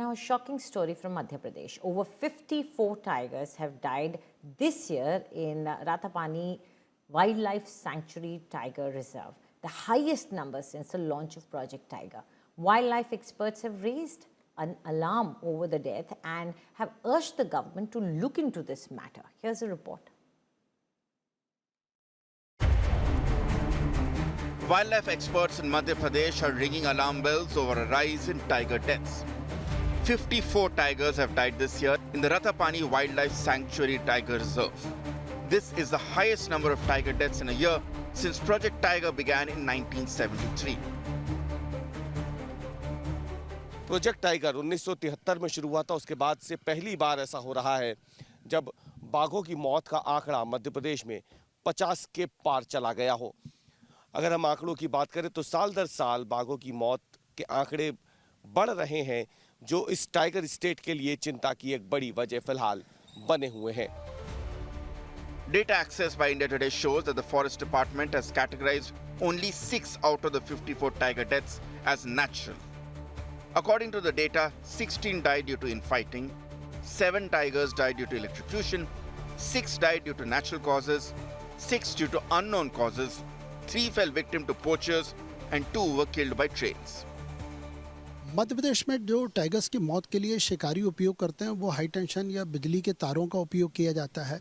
Now, a shocking story from Madhya Pradesh. Over 54 tigers have died this year in Ratapani Wildlife Sanctuary Tiger Reserve, the highest number since the launch of Project Tiger. Wildlife experts have raised an alarm over the death and have urged the government to look into this matter. Here's a report. Wildlife experts in Madhya Pradesh are ringing alarm bells over a rise in tiger deaths. 54 tigers have died this year in the Ratapani Wildlife Sanctuary Tiger Reserve. This is the highest number of tiger deaths in a year since Project Tiger began in 1973. Project tiger 1973 में शुरू हुआ था। उसके बाद से पहली बार ऐसा हो रहा है जब बाघों की मौत का आंकड़ा मध्य प्रदेश में 50 के पार चला गया हो। अगर हम आंकड़ों की बात करें तो साल दर साल बाघों की मौत के आंकड़े बढ़ रहे हैं, जो इस टाइगर स्टेट के लिए चिंता की एक बड़ी वजह फिलहाल बने हुए हैं। Data accessed by India Today shows that the Forest Department has categorized only 6 out of the 54 tiger deaths as natural. According to the data, 16 died due to infighting, 7 tigers died due to electrocution, 6 died due to natural causes, 6 due to unknown causes, 3 fell victim to poachers, and 2 were killed by trains. Madhya Pradesh में जो tigers की मौत के लिए शिकारी उपयोग करते हैं वो हाई टेंशन या बिजली के तारों का उपयोग किया जाता है।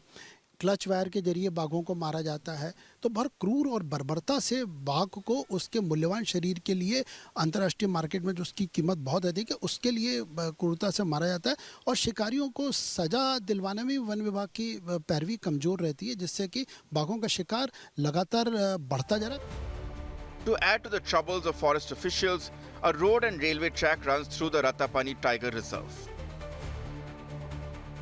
क्लच वायर के जरिए बाघों को मारा जाता है। तो बहुत क्रूर और बर्बरता से बाघ को उसके मूल्यवान शरीर के लिए अंतर्राष्ट्रीय मार्केट में जो उसकी कीमत बहुत अधिक है उसके लिए क्रूरता से मारा जाता है। और शिकारियों को सजा दिलवाने में वन विभाग की पैरवी कमज़ोर रहती है, जिससे कि बाघों का शिकार लगातार बढ़ता जा रहा है। To add to the troubles of forest officials, a road and railway track runs through the Ratapani Tiger Reserve.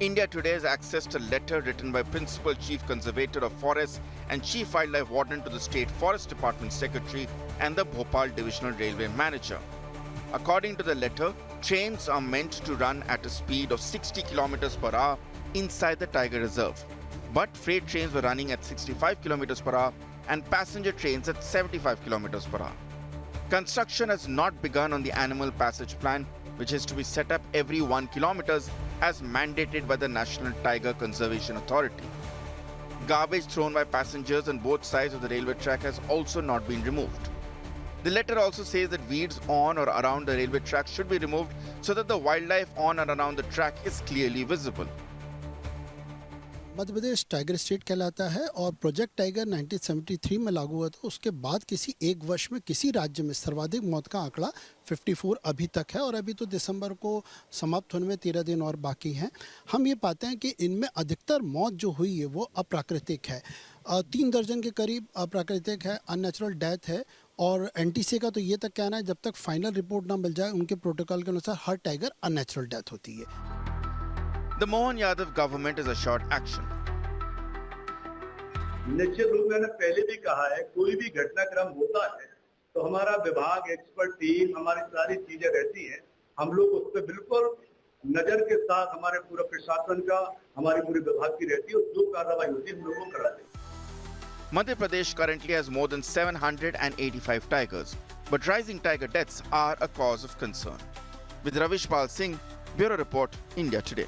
India Today has accessed a letter written by Principal Chief Conservator of Forests and Chief Wildlife Warden to the State Forest Department Secretary and the Bhopal Divisional Railway Manager. According to the letter, trains are meant to run at a speed of 60 km per hour inside the Tiger Reserve. But freight trains were running at 65 km per hour and passenger trains at 75 km per hour. Construction has not begun on the animal passage plan, which is to be set up every 1 km as mandated by the National Tiger Conservation Authority. Garbage thrown by passengers on both sides of the railway track has also not been removed. The letter also says that weeds on or around the railway track should be removed so that the wildlife on and around the track is clearly visible. Madhya Pradesh tiger state कहलाता है और project tiger 1973 में लागू हुआ था। उसके बाद किसी एक वर्ष में किसी राज्य में सर्वाधिक मौत का आंकड़ा 54 अभी तक है और अभी तो दिसंबर को समाप्त होने में 13 दिन और बाकी हैं। हम ये पाते हैं कि इनमें अधिकतर मौत जो हुई है वो अप्राकृतिक है। 3 दर्जन के करीब अप्राकृतिक है, अननेचुरल डेथ है। और एनटीसी का तो ये तक कहना है जब तक फाइनल रिपोर्ट ना मिल जाए उनके प्रोटोकॉल के अनुसार हर टाइगर अननेचुरल डेथ होती है। The Mohan Yadav government has assured action. निश्चित रूप में मैंने पहले भी कहा है, कोई भी घटनाक्रम होता है तो हमारा विभाग, एक्सपर्ट टीम, हमारी सारी चीजें रहती हैं। हम लोग उस पर बिल्कुल नजर के साथ हमारे पूरा प्रशासन का, हमारी पूरे विभाग की रहती है और जो कार्रवाई होती है हम लोगों को कराते हैं। Madhya Pradesh currently has more than 785 tigers, but rising tiger deaths are a cause of concern. With Ravishpal Singh, Bureau Report, India Today.